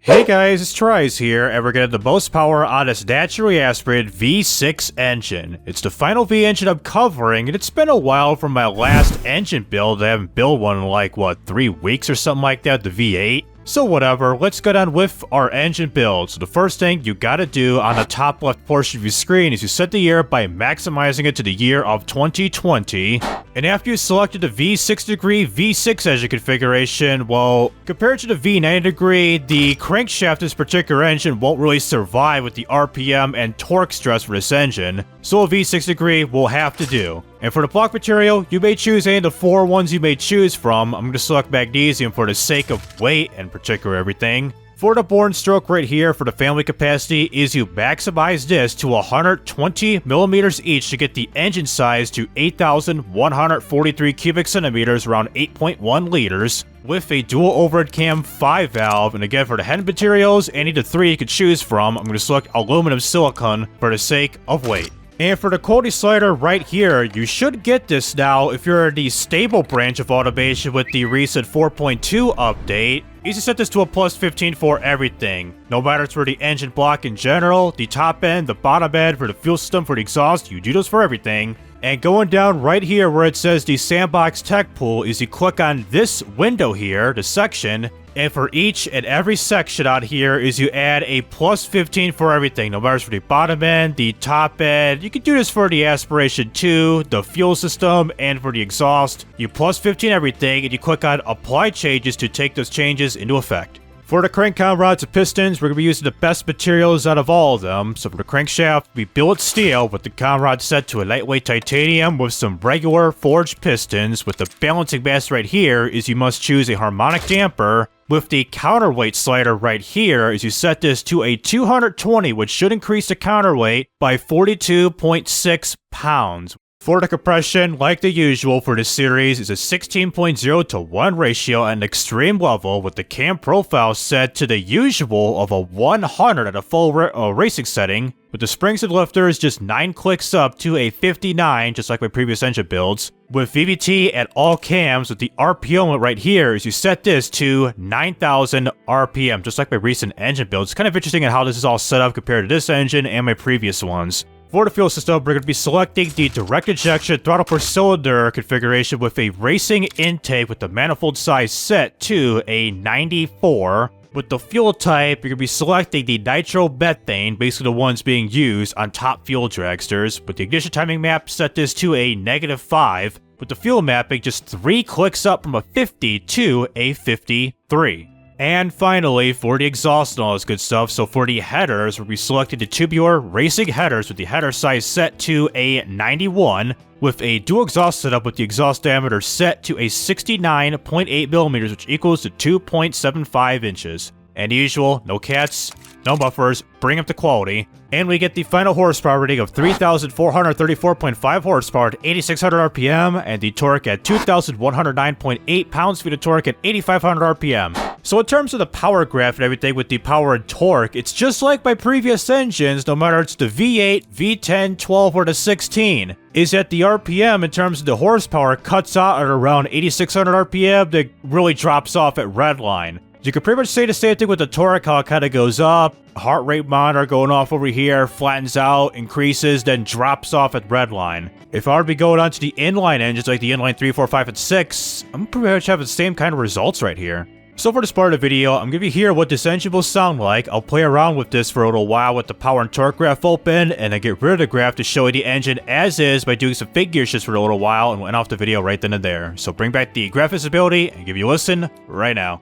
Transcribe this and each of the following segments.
Hey guys, it's TRIZE here, and we're getting the most power on this naturally aspirated V6 engine. It's the final V engine I'm covering, and it's been a while from my last engine build. I haven't built one in like, 3 weeks or something like that, the V8? So whatever, let's get on with our engine build. So the first thing you gotta do on the top left portion of your screen is you set the year by maximizing it to the year of 2020. And after you selected the V6 degree V6 engine configuration, well, compared to the V90 degree, the crankshaft of this particular engine won't really survive with the RPM and torque stress for this engine, so a V6 degree will have to do. And for the block material, you may choose any of the 4 ones you may choose from. I'm going to select magnesium for the sake of weight and particular everything. For the bore and stroke right here for the family capacity is you maximize this to 120 millimeters each to get the engine size to 8,143 cubic centimeters, around 8.1 liters, with a dual overhead cam 5 valve. And again, for the head materials, any of the 3 you could choose from, I'm going to select aluminum silicone for the sake of weight. And for the quality slider right here, you should get this now if you're in the stable branch of automation with the recent 4.2 update. You can set this to a plus 15 for everything. No matter it's for the engine block in general, the top end, the bottom end, for the fuel system, for the exhaust, you do this for everything. And going down right here where it says the Sandbox Tech Pool is you click on this window here, the section, and for each and every section out here is you add a plus 15 for everything. No matter it's for the bottom end, the top end. You can do this for the aspiration too, the fuel system, and for the exhaust. You plus 15 everything, and you click on apply changes to take those changes into effect. For the crank count rods and pistons, we're going to be using the best materials out of all of them. So for the crankshaft, we billet steel with the count rod set to a lightweight titanium with some regular forged pistons. With the balancing mass right here is you must choose a harmonic damper. With the counterweight slider right here is you set this to a 220, which should increase the counterweight by 42.6 pounds. For the compression, like the usual for this series, is a 16.0 to 1 ratio at an extreme level, with the cam profile set to the usual of a 100 at a full racing setting, with the springs and lifters just 9 clicks up to a 59, just like my previous engine builds. With VVT at all cams, with the RPM right here, is you set this to 9,000 RPM, just like my recent engine builds. It's kind of interesting at how this is all set up compared to this engine and my previous ones. For the fuel system, we're going to be selecting the direct injection throttle per cylinder configuration with a racing intake with the manifold size set to a 94. With the fuel type, you're going to be selecting the nitromethane, basically the ones being used on top fuel dragsters. With the ignition timing map, set this to a -5. With the fuel mapping, just 3 clicks up from a 50 to a 53. And finally, for the exhaust and all this good stuff, so for the headers, we'll be selecting the tubular racing headers with the header size set to a 91, with a dual exhaust setup with the exhaust diameter set to a 69.8 millimeters, which equals to 2.75 inches. And usual, no cats, no buffers, bring up the quality. And we get the final horsepower rating of 3,434.5 horsepower at 8,600 RPM, and the torque at 2,109.8 pounds-feet of torque at 8,500 RPM. So in terms of the power graph and everything with the power and torque, it's just like my previous engines, no matter it's the V8, V10, 12, or the 16, is that the RPM in terms of the horsepower cuts out at around 8,600 RPM that really drops off at redline. You can pretty much say the same thing with the torque, how it kind of goes up, heart rate monitor going off over here, flattens out, increases, then drops off at redline. If I were to be going on to the inline engines like the inline 3, 4, 5, and 6, I'm pretty much having the same kind of results right here. So for this part of the video, I'm going to hear what this engine will sound like. I'll play around with this for a little while with the power and torque graph open, and then get rid of the graph to show you the engine as is by doing some figure shifts for a little while, and we'll end off the video right then and there. So bring back the graph visibility and give you a listen right now.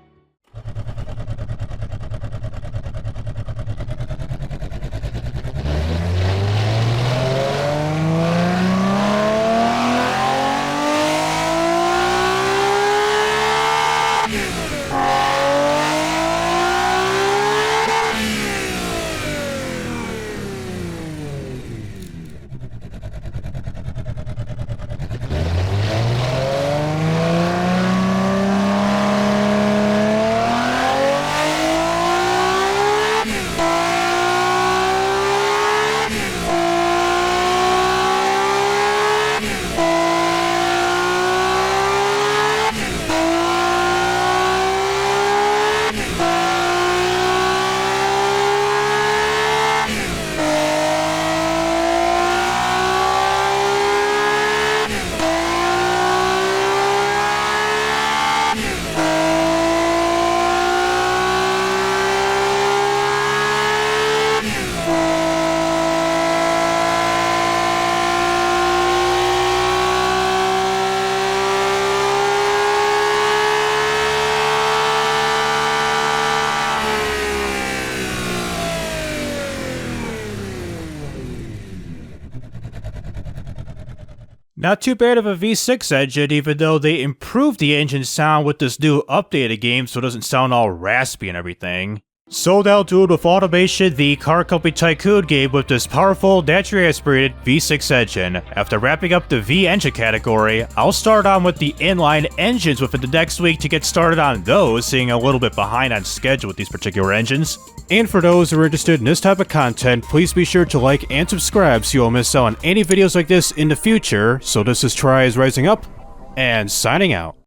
Not too bad of a V6 engine, even though they improved the engine sound with this new updated game so it doesn't sound all raspy and everything. So that'll do it with automation, the car company Tycoon game with this powerful, naturally aspirated V6 engine. After wrapping up the V engine category, I'll start on with the inline engines within the next week to get started on those, seeing a little bit behind on schedule with these particular engines. And for those who are interested in this type of content, please be sure to like and subscribe so you won't miss out on any videos like this in the future. So this is TRIZE rising up and signing out.